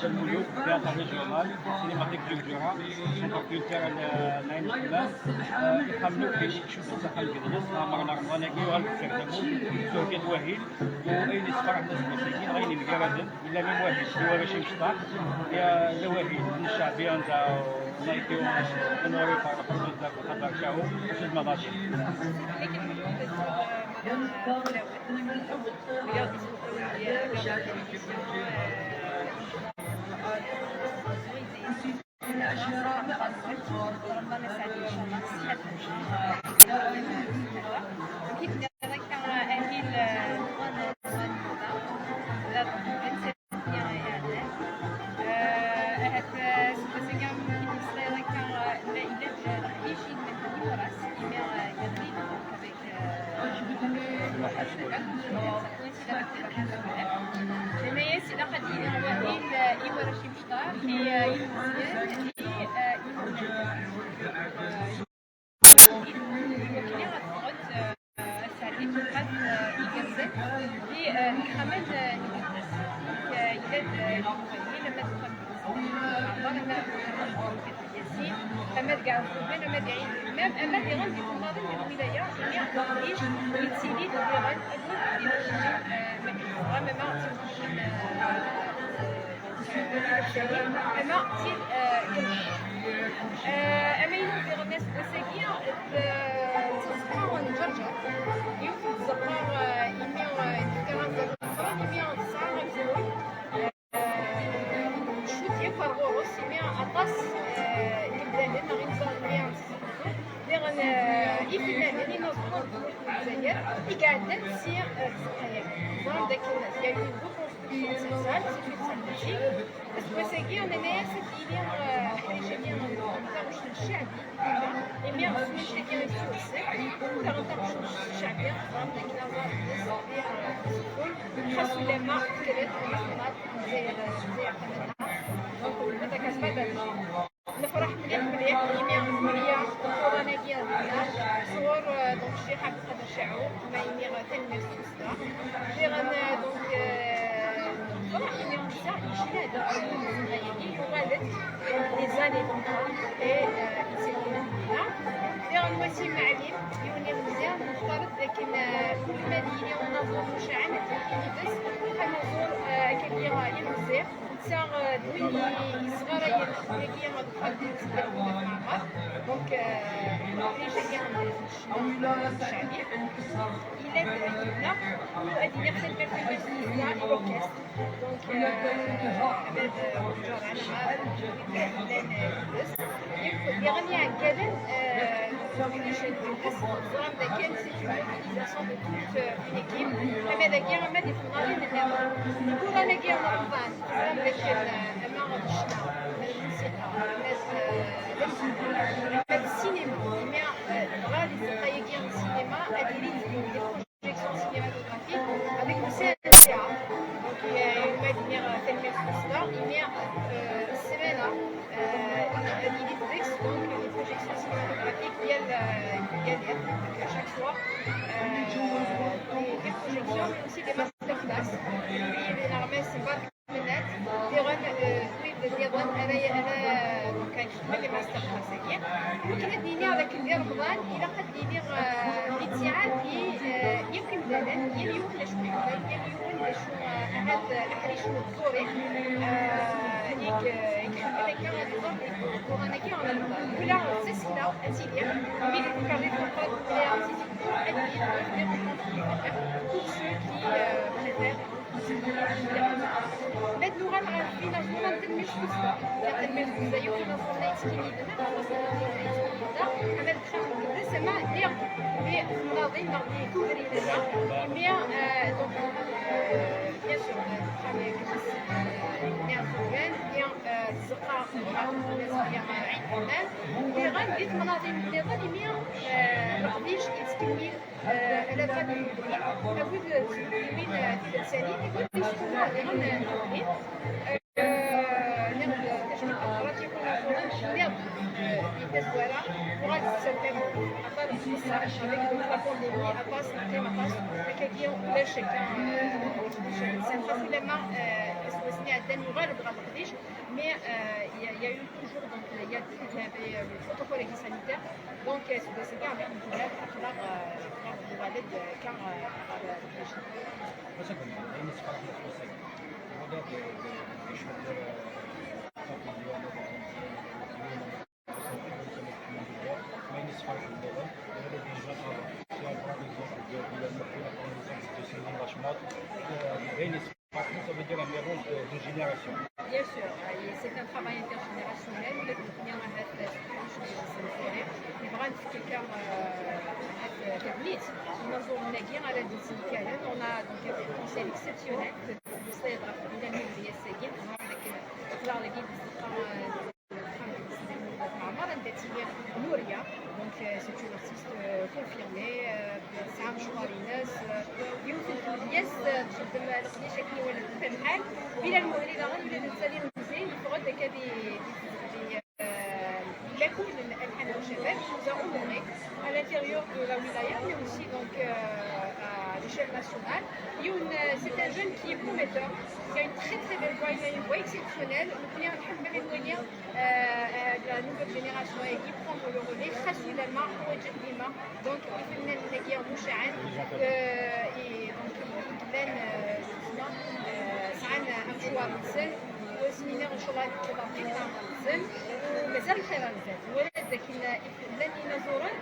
الملوك تhéâtre régional cinémathèque culturelle centre culturel نايم الحمام يحملوا كيشوفوا دخل بيدرس مرنا رمضان كي وغنستخدموا سوكيت وهيل وأين يصفر الناس المساكين غير الجردن إلا من واحد هو باش يمشطح يا وهيل من الشعبية نتاع نايتي ونوري فرق نتاع خطر شاو وش المضاجع زويره وغادي تستمر عطات الصراحه avec la pandémie عطات كما قاس كيدير ولا شكا facilement اسمها الدم يغالب على القديش mais il y a eu toujours donc il y a le protocole sanitaire donc c'est bien avec une problème اخلاق الوالد كان مثلا بالنسبه للمسلسل هذا يشمل ça veut dire un mélange de générations. Bien sûr, c'est un travail intergénérationnel. Le premier يبغى quelqu'un تبنيت منظومة كاع على الدين كامل. On a donc un conseil exceptionnel السيدة إلى المديرية السيد طلع لي نوريا donc c'est une artiste confirmée سام شواريناس يمكن الياس تخدم القديش كي ولد في الحال بلا المؤلد غير نسالي مزيان يفرض كذي لكل الألحان والشباب nous avons donné à l'intérieur de la wilaya mais aussi donc à l'échelle nationale. C'est un jeune qui est prometteur, qui a une très très belle voix, il a une voix exceptionnelle. Nous voulons la nouvelle génération qui prend le relais facilement donc il fait une مشاعر et donc il سعنا مشوار مزيان وسمينا ان شاء الله كتطبيق مزيان ومازال الخير مزيان ولكن لن ينظرون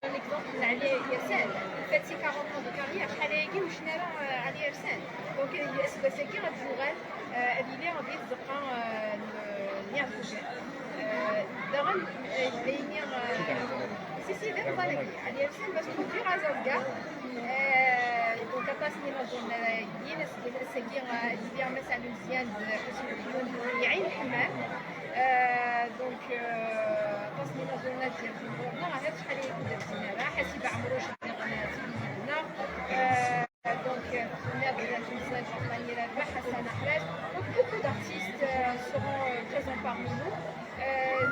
ليكزومبل علي ياسان فاتي 40 ans de carrière بحال هكا وشنا راه علي ياسان دونك الاسباب ساكي غتزوغال اللي غادي تبقى نيعرفو دغن ينير سي دابا بالك علي ياسان باش تكون رازا donc à passer dans zone يدين ساكي اللي مثلا مزيان يعين الحمام دونك تصميم زونات ديال الجمهور راه شحال درتينا راه حسب عمرو شحال قناتنا donc première de la Tunisienne Daniela Hassan Ahmed donc beaucoup d'artistes seront présents parmi nous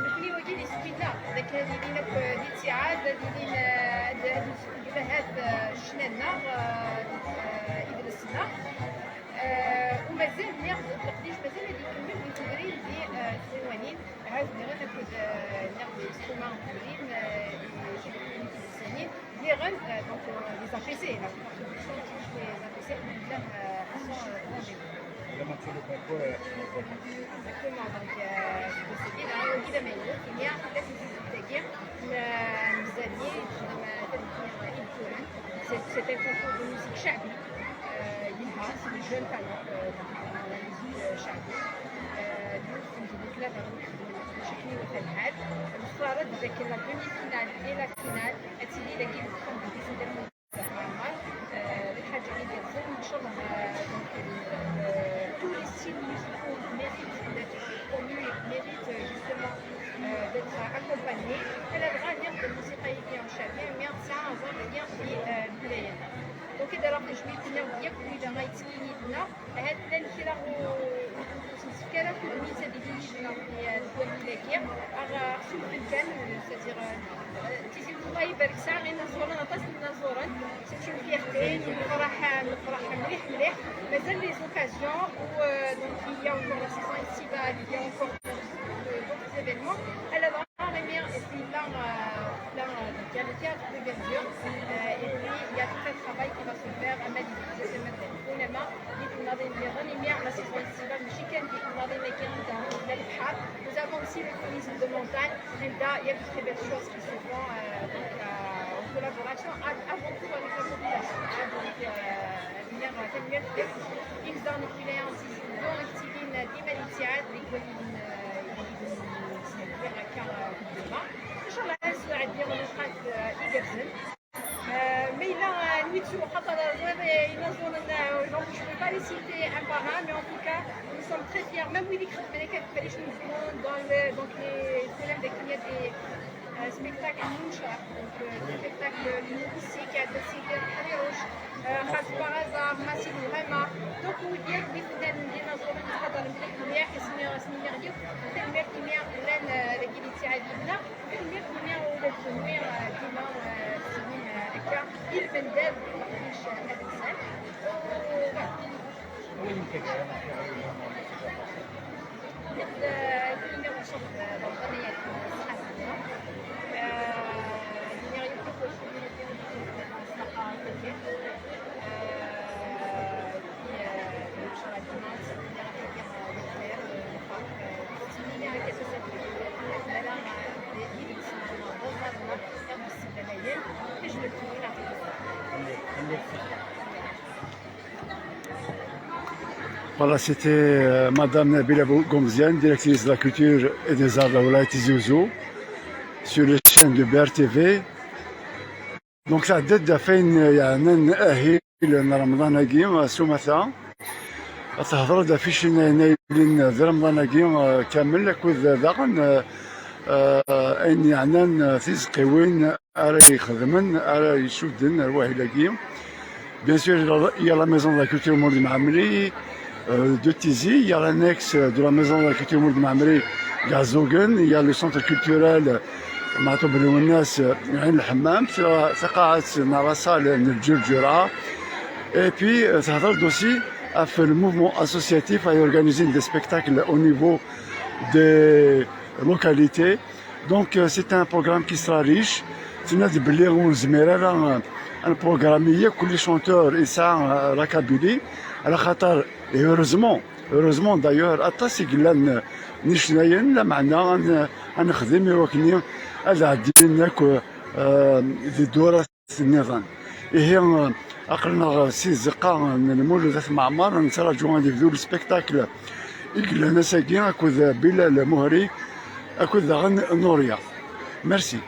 نبني وجه السكينة ذاك اللي لينا في الاتحاد اللي هاد شنانا إدرسنا ومازال ناخذ القديش مازال هذيك كمل التدريب ديال الديوانين عاد غير ناخذ الانسترومون التدريب السنين اللي غن دونك لي زابيسي لا كونتريبيسيون لي زابيسي قدام لما تشوفوا كاكو exactement donc c'est là كده ما يقول كيميا لازم تتاجر ميزانيه c'est un concours de musique شعبي ينها c'est des jeunes talents dans la musique شعبي donc là شكلي وتنحل صارت ذاك لا ديمي فينال et la finale هتسيدي لكن الكومبيتيسيون ديال الحاجه اللي ديال ان شاء الله tous les styles musicaux méritent d'être connus et méritent justement d'être accompagnés. Elle a le droit de dire que la musique est en chacun, mais ça a un lien في الولايات. Donc إذا راح نجمع فينا وياكم إذا ما يتسكينينا هاد اللي راهو نتفكر في الميزة اللي جينا في الدول الملكية راه خصو بالكان c'est-à-dire تيجي الله يبارك ساعة غير نزورن نطاس نزورن c'est une fierté نفرح مليح مازال les occasions où donc il y a encore la saison estivale il y a encore d'autres événements elle a vraiment il y a le théâtre de verdure et puis il y a tout un travail qui va se faire à Mali هنا ناضي ندير la saison estivale ماشي كان ناضي نكين البحر nous avons aussi le tourisme de montagne il y a de très belles choses qui se font en collaboration avant tout avec la population donc يقدر الولاية نزيدو نكتبين ديما الاتحاد اللي يكون هكا قدامها ان شاء الله نسمع ديال نقاط يقرزن mais il a une mission donc je ne peux pas les citer un par un mais en tout cas nous sommes très fiers même dans les problèmes des spectacles المنشأ سبيكتاكل الموسيقى تسيدي الحريوش خاص بغازار ماسي فغيمون دونك وديال اللي فنان ديالنا زورين تفضل مليح سمي غيوب تنمير كيميا لان لكيدي تاع ديالنا تنمير كيميا ولا التنوير كيما سنين هكا البنداب مش هذا السنة وين كيكون النمير وصف الوطنية الصحفية النمير يمكن Voilà, c'était Madame Nabila Gomziane, directrice de la culture et des arts de la Oulaye Tizi Ouzou, sur les chaînes de BRTV. Donc ça date de fin نأهل رمضان هاكي سومثا تهضر دا فيش نايلين ذي رمضان هاكي كامل كود ذاقن ان يعنان تيزقي وين ارا يخدمن ارا يشودن الواهلاكي. Bien sûr, il y a la maison de la culture Mourdi Mahamri de Tizi, il y a l'annexe de la maison de la culture Mourdi Mahamri Gazogen, il y a le centre culturel معطوب الناس عين الحمام في قاعة ناراسال الجرجرة. Et puis, تهضر aussi في le mouvement associatif à organiser des spectacles au niveau des localités. Donc, c'est un programme qui sera riche. تنادي باللي ونزمير un programme كل chanteur يسعى راكابيلي على خاطر heureusement d'ailleurs أطاسي قلان نشناين لا معنى نخدم وكني هذا عدينا ذي دورة النظام. هي أقلنا سي زقا نمول ذات معمار نتراجعوا عندي ذو السبيكتاكل إقلنا ساقين أكو بلال مهري أكو غن نوريا. ميرسي.